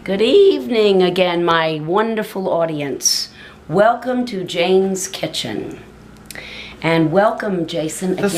Good evening again, my wonderful audience. Welcome to Jane's Kitchen. And welcome, Jason, again. The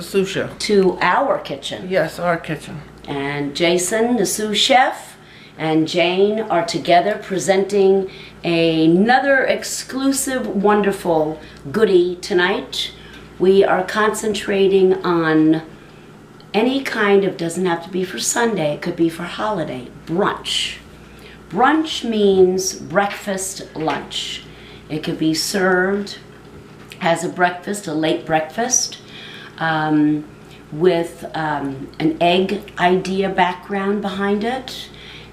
sous chef. To our kitchen. Yes, our kitchen. And Jason, the sous chef, and Jane are together presenting another exclusive, wonderful goodie tonight. We are concentrating on any kind of, doesn't have to be for Sunday, it could be for holiday, brunch. Brunch means breakfast, lunch. It could be served as a breakfast, a late breakfast, with an egg idea background behind it,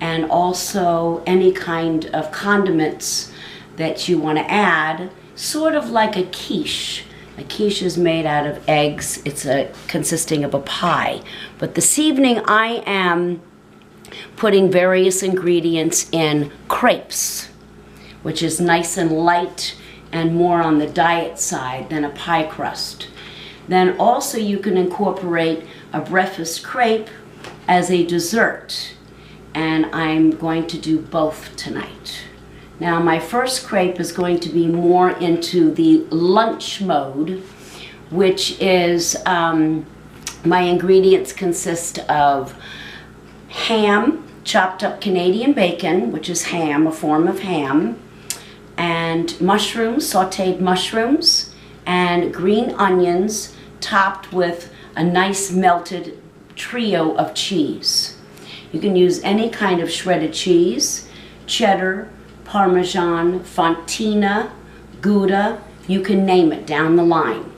and also any kind of condiments that you want to add, sort of like a quiche. A quiche is made out of eggs. It's consisting of a pie. But this evening I am putting various ingredients in crepes, which is nice and light and more on the diet side than a pie crust. Then also you can incorporate a breakfast crepe as a dessert, and I'm going to do both tonight. Now my first crepe is going to be more into the lunch mode, which is, my ingredients consist of ham, chopped up Canadian bacon, which is ham, a form of ham, and mushrooms, sauteed mushrooms, and green onions topped with a nice melted trio of cheese. You can use any kind of shredded cheese, cheddar, Parmesan, Fontina, Gouda, you can name it down the line.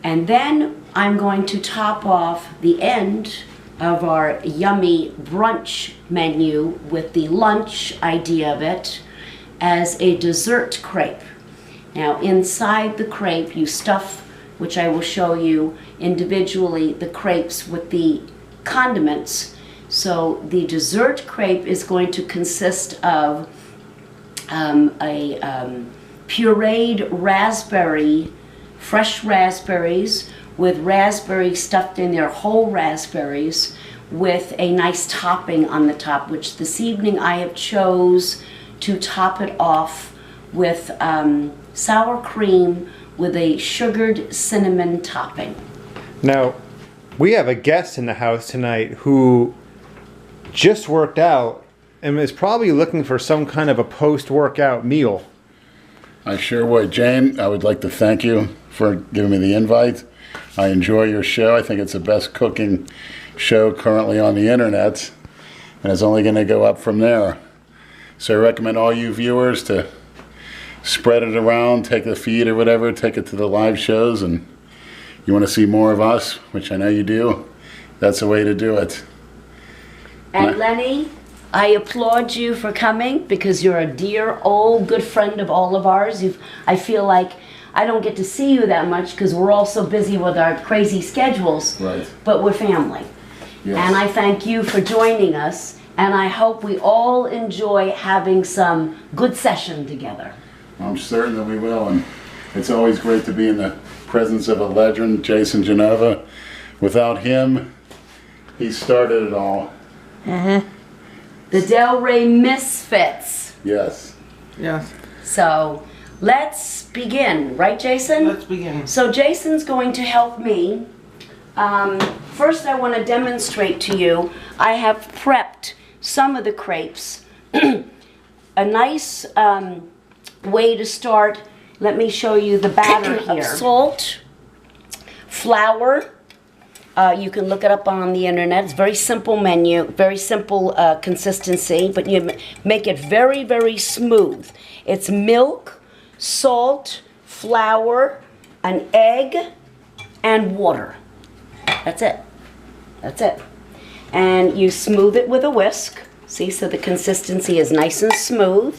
And then I'm going to top off the end of our yummy brunch menu with the lunch idea of it as a dessert crepe. Now inside the crepe you stuff, which I will show you individually, the crepes with the condiments. So the dessert crepe is going to consist of pureed raspberry, fresh raspberries with raspberries stuffed in there, whole raspberries, with a nice topping on the top, which this evening I have chose to top it off with sour cream with a sugared cinnamon topping. Now, we have a guest in the house tonight who just worked out and is probably looking for some kind of a post-workout meal. I sure would. Jane, I would like to thank you for giving me the invite. I enjoy your show. I think it's the best cooking show currently on the internet, and it's only going to go up from there. So I recommend all you viewers to spread it around, take the feed or whatever, take it to the live shows, and you want to see more of us, which I know you do, that's the way to do it. And Lenny, I applaud you for coming because you're a dear old good friend of all of ours. I feel like I don't get to see you that much because we're all so busy with our crazy schedules, right. But we're family. Yes. And I thank you for joining us, and I hope we all enjoy having some good session together. I'm certain that we will, and it's always great to be in the presence of a legend, Jason Genova. Without him, he started it all. The Del Rey Misfits. Yes. Yes. So let's begin, right, Jason? Let's begin. So Jason's going to help me. First I want to demonstrate to you, I have prepped some of the crepes. A nice way to start, let me show you the batter here. Salt, flour, you can look it up on the internet. It's a very simple menu, very simple consistency, but you make it very, very smooth. It's milk, salt, flour, an egg, and water. That's it. That's it. And you smooth it with a whisk. See, so the consistency is nice and smooth.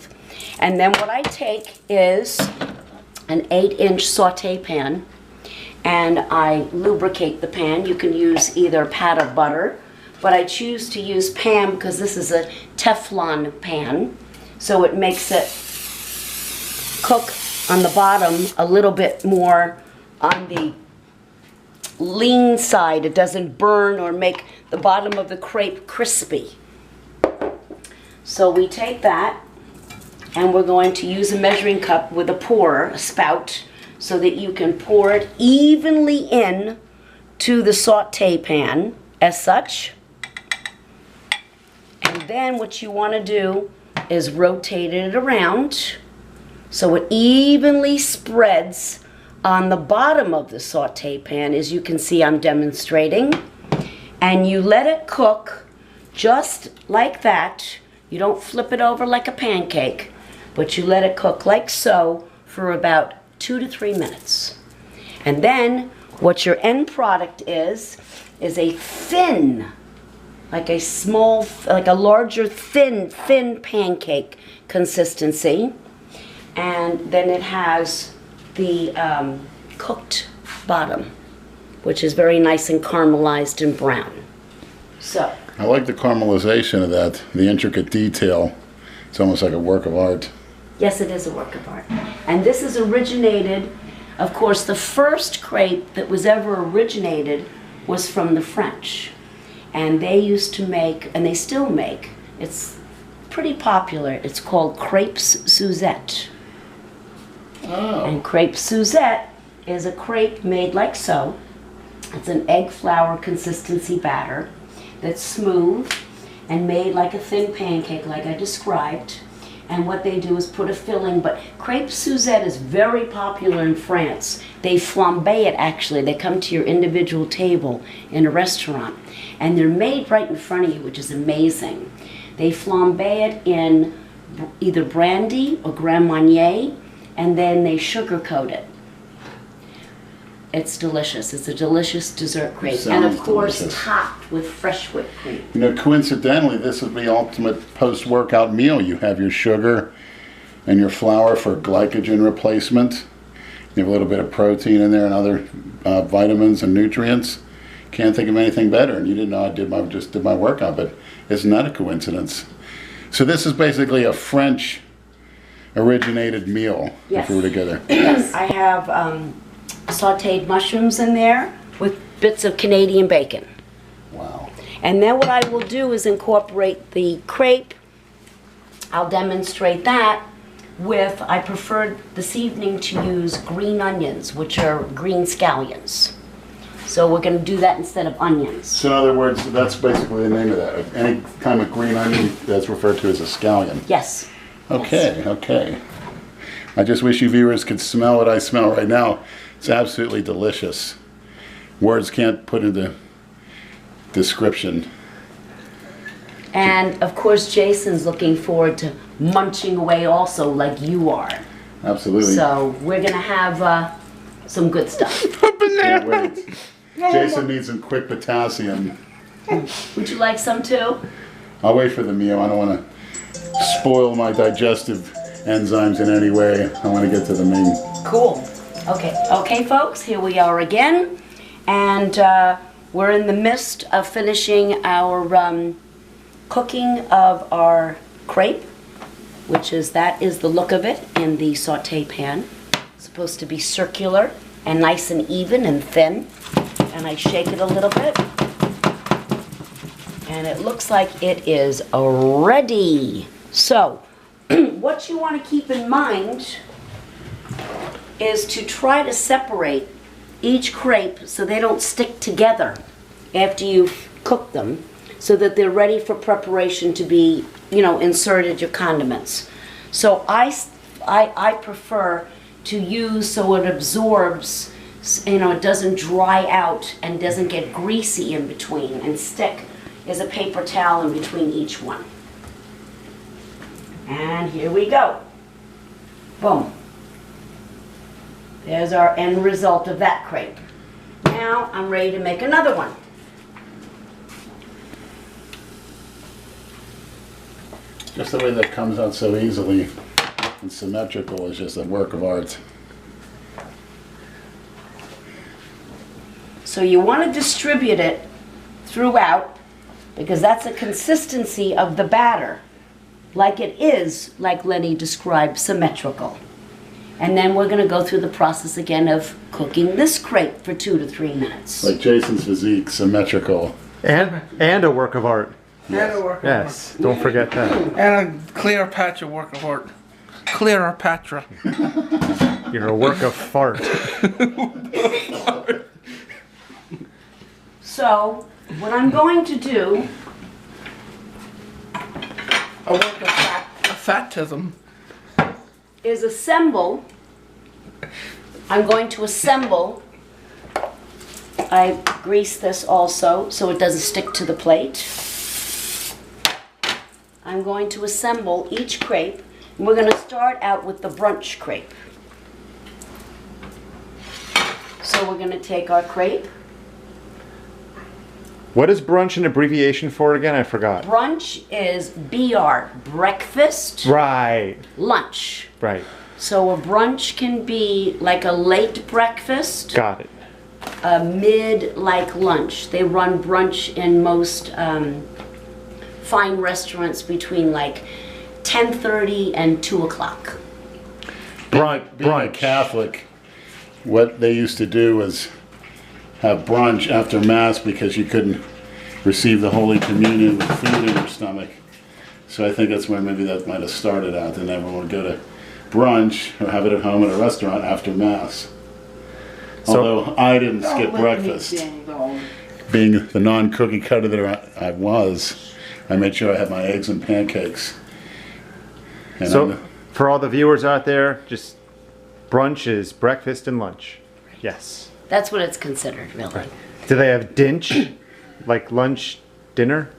And then what I take is an 8-inch saute pan, and I lubricate the pan. You can use either pat of butter, but I choose to use pan because this is a Teflon pan, so it makes it cook on the bottom a little bit more on the lean side. It doesn't burn or make the bottom of the crepe crispy. So we take that and we're going to use a measuring cup with a pourer, a spout, so that you can pour it evenly in to the saute pan as such. And then what you want to do is rotate it around so it evenly spreads on the bottom of the saute pan, as you can see I'm demonstrating. And you let it cook just like that. You don't flip it over like a pancake, but you let it cook like so for about 2 to 3 minutes. And then what your end product is a thin, like a larger thin pancake consistency. And then it has the cooked bottom, which is very nice and caramelized and brown. So I like the caramelization of that, the intricate detail. It's almost like a work of art. yes, it is a work of art. And this is originated, of course, the first crepe that was ever originated was from the French. And they used to make, and they still make, it's pretty popular, it's called Crepes Suzette. Oh. And Crepe Suzette is a crepe made like so. It's an egg flour consistency batter that's smooth and made like a thin pancake like I described. And what they do is put a filling, but Crepe Suzette is very popular in France. They flambe it actually. They come to your individual table in a restaurant. And they're made right in front of you, which is amazing. They flambe it in either brandy or Grand Marnier, and then they sugarcoat it. It's delicious. It's a delicious dessert crepe. And of course, delicious. topped with fresh whipped cream. You know, coincidentally, this is the ultimate post-workout meal. You have your sugar and your flour for glycogen replacement. You have a little bit of protein in there and other vitamins and nutrients. Can't think of anything better. And you didn't know I just did my workout, but it's not a coincidence. So this is basically a French originated meal, Yes. if we were together. Yes, I have sauteed mushrooms in there with bits of Canadian bacon. Wow. And then what I will do is incorporate the crepe. I'll demonstrate that with, I preferred this evening to use green onions, which are green scallions. So we're going to do that instead of onions. So in other words, that's basically the name of that. Any kind of green onion that's referred to as a scallion. Yes. Okay, okay. I just wish you viewers could smell what I smell right now. It's absolutely delicious. Words can't put into description. And of course, Jason's looking forward to munching away also like you are. Absolutely. So we're going to have some good stuff. Can't wait. Jason needs some quick potassium. Would you like some too? I'll wait for the meal. I don't want to spoil my digestive enzymes in any way. I want to get to the main. Cool. Okay, folks, here we are again. And we're in the midst of finishing our cooking of our crepe, which is, that is the look of it in the saute pan. It's supposed to be circular and nice and even and thin. And I shake it a little bit. And it looks like it is ready. So, what you want to keep in mind is to try to separate each crepe so they don't stick together after you've cooked them, so that they're ready for preparation to be, inserted your condiments. So I prefer to use so it absorbs, it doesn't dry out and doesn't get greasy in between and stick, is a paper towel in between each one. And here we go. Boom. There's our end result of that crepe. Now I'm ready to make another one. Just the way that comes out so easily and symmetrical is just a work of art. So you want to distribute it throughout, because that's a consistency of the batter, like it is, like Lenny described, symmetrical. And then we're going to go through the process again of cooking this crepe for 2 to 3 minutes. Like Jason's physique, symmetrical. And a work of art. And a work of Yes, don't forget that. art. And a Cleopatra work of art. Cleopatra. You're a work of fart. So, what I'm going to do A work of fatism. is assemble. I'm going to assemble. I grease this also so it doesn't stick to the plate. I'm going to assemble each crepe. And we're going to start out with the brunch crepe. So we're going to take our crepe. What is brunch an abbreviation for again? I forgot. Brunch is BR, breakfast, Right. lunch. Right. So a brunch can be like a late breakfast, Got it. a mid like lunch. They run brunch in most fine restaurants between like 10:30 and 2 o'clock. Being a Catholic, what they used to do was have brunch after Mass because you couldn't receive the Holy Communion with food in your stomach. So I think that's where maybe that might have started out, and everyone would go to brunch or have it at home at a restaurant after Mass. So- Although I didn't skip breakfast. Being the non-cookie cutter that I was, I made sure I had my eggs and pancakes. And So, for all the viewers out there, just brunch is breakfast and lunch. Yes. That's what it's considered, really. Do they have dinch? Like lunch, dinner?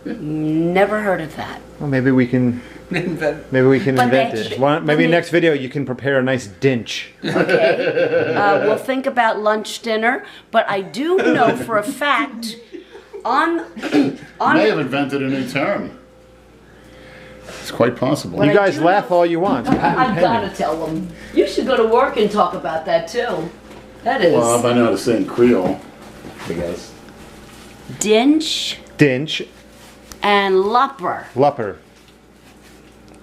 Never heard of that. Well, maybe we can Invent. maybe we can But invent they- it. Maybe but they- next video you can prepare a nice dinch. Okay. We'll think about lunch, dinner, but I do know for a fact on may have invented a new term. It's quite possible. What You I guys do laugh know- all you want. Patent I've got pending. to tell them. You should go to work and talk about that too. That is Well, I know how to say in Creole, I guess. dinch Dinch, and lupper. lupper.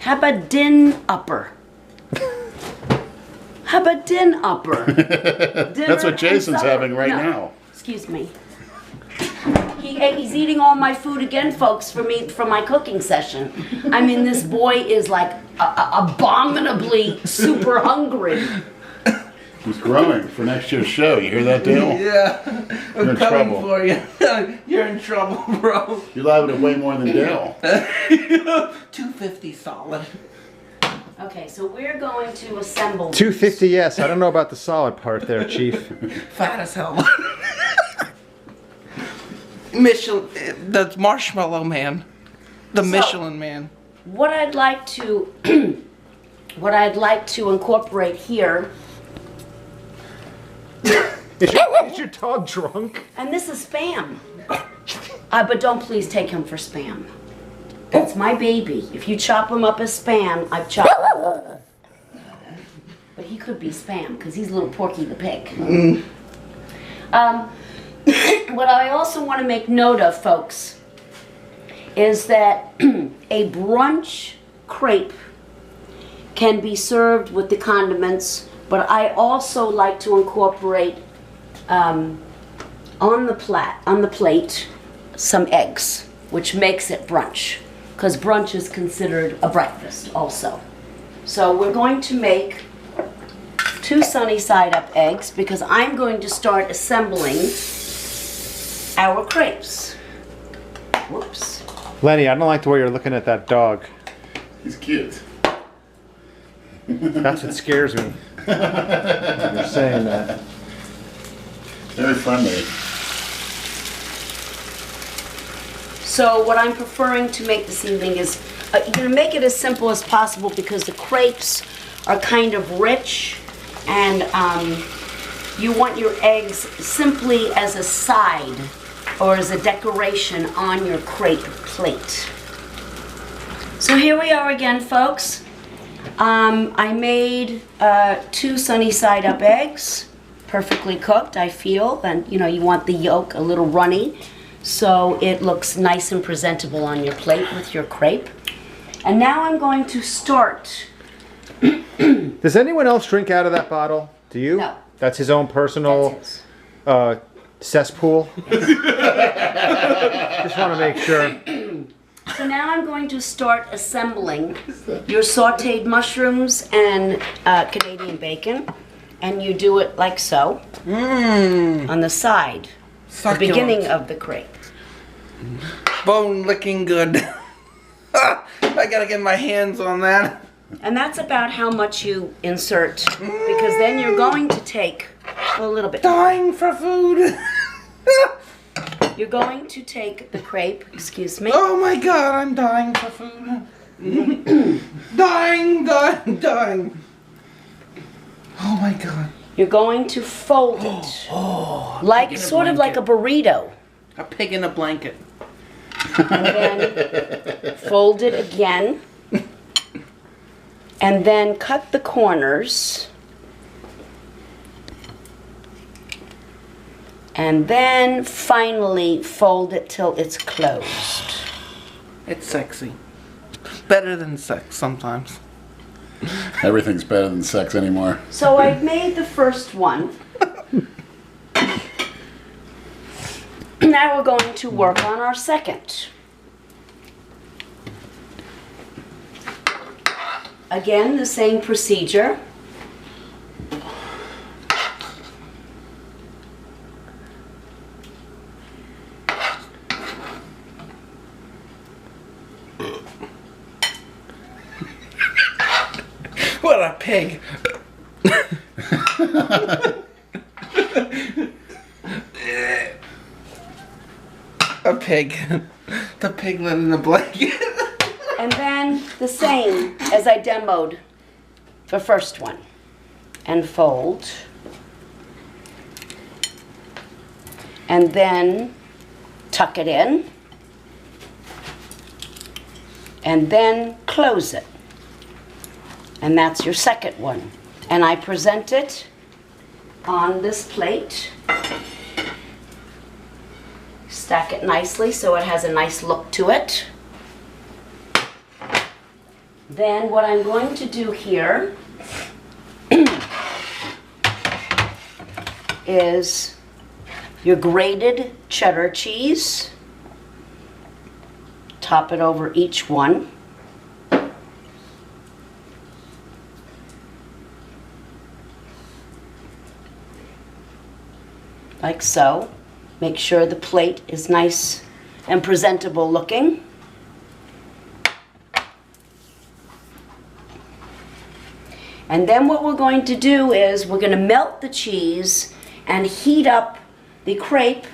How about din upper? How about din upper? That's what Jason's having right now. Excuse me. He's eating all my food again, folks, for my cooking session. I mean, this boy is like abominably super hungry. He's growing for next year's show. You hear that, Dale? Yeah. I'm in coming trouble. for you. You're in trouble, bro. You're liable to weigh more than Dale. 250 solid. Okay, so we're going to assemble. 250, yes. I don't know about the solid part there, Chief. Fat as hell. Michelin, the Marshmallow Man. The Michelin Man. What I'd like to, incorporate here, Is your dog drunk? and this is Spam. But don't please take him for Spam. That's my baby. If you chop him up as Spam, I've chopped him up. But he could be Spam because he's little Porky the pig. What I also want to make note of, folks, is that a brunch crepe can be served with the condiments, but I also like to incorporate on the plate some eggs, which makes it brunch, because brunch is considered a breakfast also. So we're going to make 2 sunny side up eggs because I'm going to start assembling our crepes. Whoops. Lenny, I don't like the way you're looking at that dog. He's cute. That's what scares me. You're saying that. Very friendly. So what I'm preferring to make this evening is, you're going to make it as simple as possible because the crepes are kind of rich, and you want your eggs simply as a side or as a decoration on your crepe plate. So here we are again, folks. I made 2 sunny side up eggs, perfectly cooked, I feel, and you know, you want the yolk a little runny so it looks nice and presentable on your plate with your crepe. And now I'm going to start. Does anyone else drink out of that bottle? Do you? No. That's his own personal That's his. cesspool? Just want to make sure. So now I'm going to start assembling your sauteed mushrooms and Canadian bacon. And you do it like so. On the side. Succulent. The beginning of the crepe. Bone licking good. I gotta get my hands on that. And that's about how much you insert. Because then you're going to take a little bit. Dying for food. You're going to take the crepe, excuse me. Oh my god, I'm dying for food. Dying. Oh my god. You're going to fold it. Like, sort of like a burrito. A pig in a blanket. And then fold it again. And then cut the corners. And then finally fold it till it's closed. It's sexy. Better than sex sometimes. Everything's better than sex anymore. So I've made the first one. Now we're going to work on our second. Again, the same procedure. What a pig. A pig. The piglet in the blanket. And then the same as I demoed the first one. And fold. And then tuck it in. And then close it. And that's your second one. And I present it on this plate. Stack it nicely so it has a nice look to it. Then what I'm going to do here is your grated cheddar cheese. Top it over each one. Like so. Make sure the plate is nice and presentable looking. And then what we're going to do is we're going to melt the cheese and heat up the crepe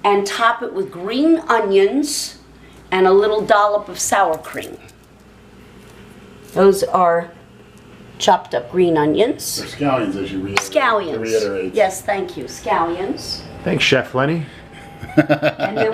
and top it with green onions and a little dollop of sour cream. Those are chopped up green onions. Or scallions, as you read. Scallions. To reiterate. Yes, thank you. Scallions. Thanks, Chef Lenny. And then